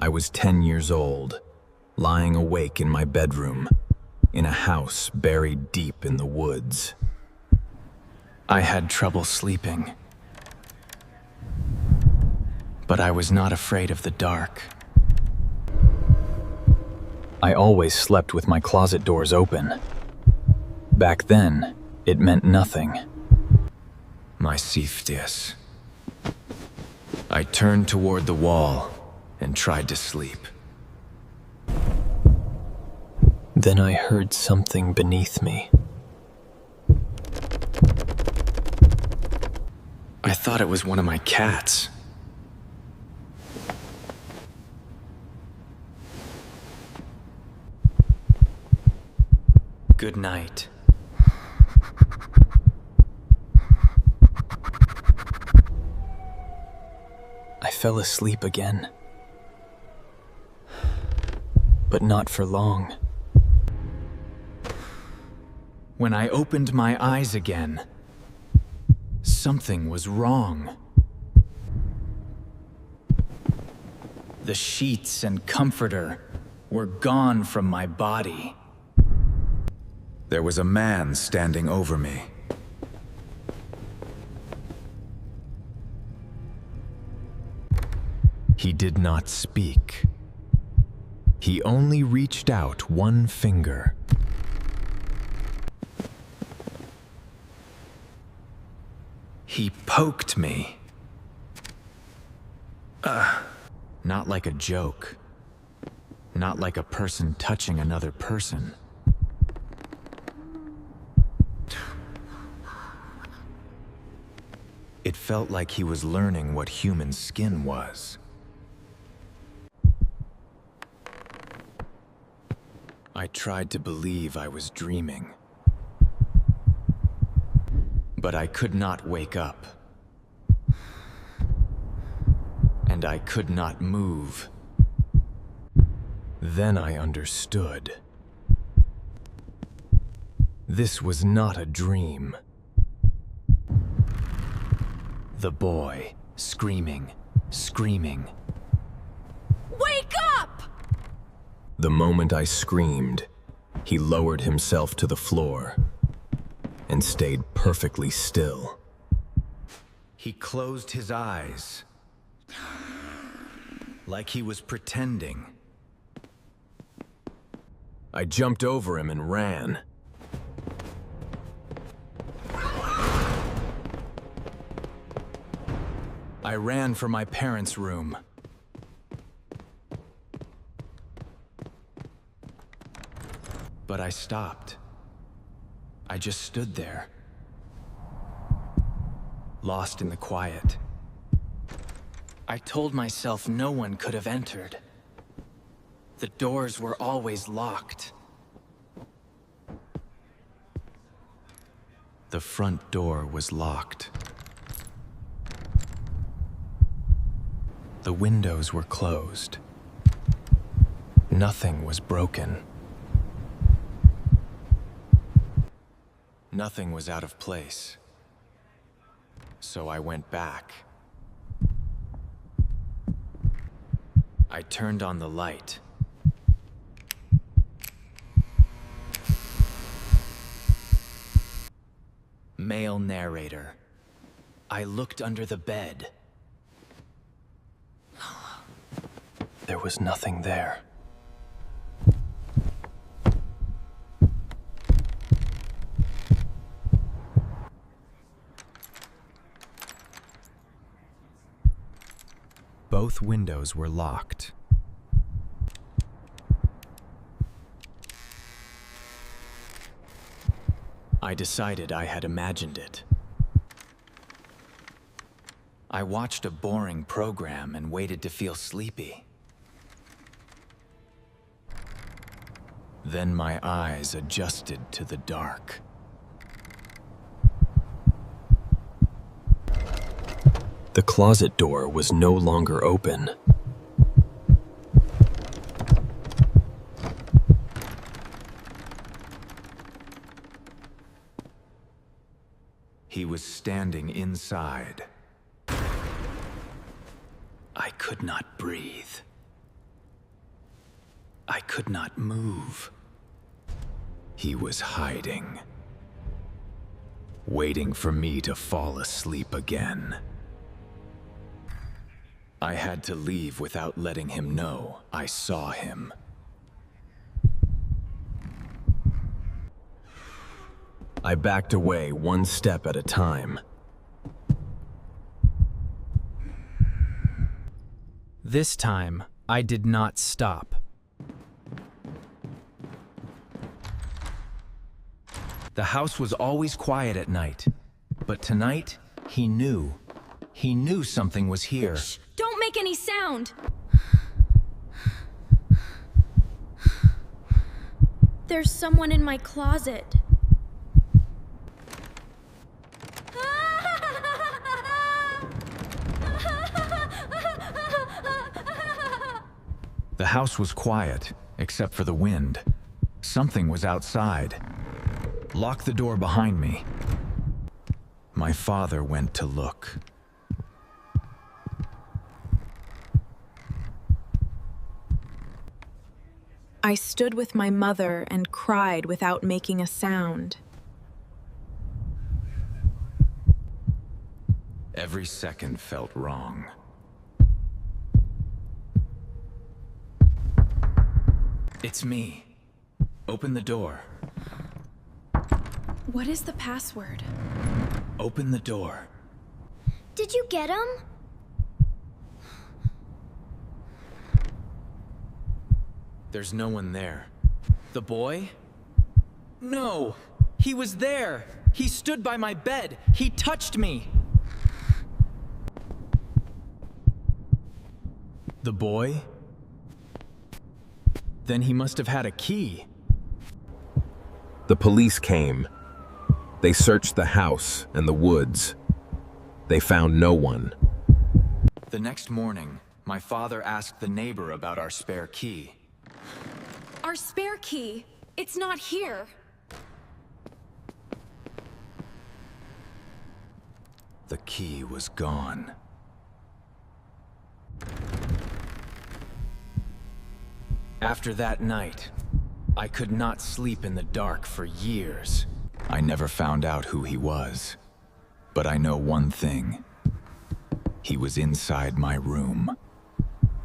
I was 10 years old, lying awake in my bedroom, in a house buried deep in the woods. I had trouble sleeping, but I was not afraid of the dark. I always slept with my closet doors open. Back then, it meant nothing. My Cephdius. I turned toward the wall and tried to sleep. Then I heard something beneath me. I thought it was one of my cats. Good night. I fell asleep again. But not for long. When I opened my eyes again, something was wrong. The sheets and comforter were gone from my body. There was a man standing over me. He did not speak. He only reached out one finger. He poked me. Not like a joke. Not like a person touching another person. It felt like he was learning what human skin was. I tried to believe I was dreaming. But I could not wake up. And I could not move. Then I understood. This was not a dream. The boy, screaming. Wake up! The moment I screamed, he lowered himself to the floor and stayed perfectly still. He closed his eyes, like he was pretending. I jumped over him and ran. I ran for my parents' room. But I stopped. I just stood there, lost in the quiet. I told myself no one could have entered. The doors were always locked. The front door was locked. The windows were closed. Nothing was broken. Nothing was out of place. So I went back. I turned on the light. Male narrator. I looked under the bed. There was nothing there. Both windows were locked. I decided I had imagined it. I watched a boring program and waited to feel sleepy. Then my eyes adjusted to the dark. The closet door was no longer open. He was standing inside. I could not breathe. I could not move. He was hiding, waiting for me to fall asleep again. I had to leave without letting him know I saw him. I backed away one step at a time. This time, I did not stop. The house was always quiet at night, but tonight, he knew. He knew something was here. Shh, don't make any sound. There's someone in my closet. The house was quiet, except for the wind. Something was outside. Lock the door behind me. My father went to look. I stood with my mother and cried without making a sound. Every second felt wrong. It's me. Open the door. What is the password? Open the door. Did you get him? There's no one there. The boy? No! He was there! He stood by my bed! He touched me! The boy? Then he must have had a key. The police came. They searched the house and the woods. They found no one. The next morning, my father asked the neighbor about our spare key. Our spare key. It's not here. The key was gone. After that night, I could not sleep in the dark for years. I never found out who he was, but I know one thing. He was inside my room.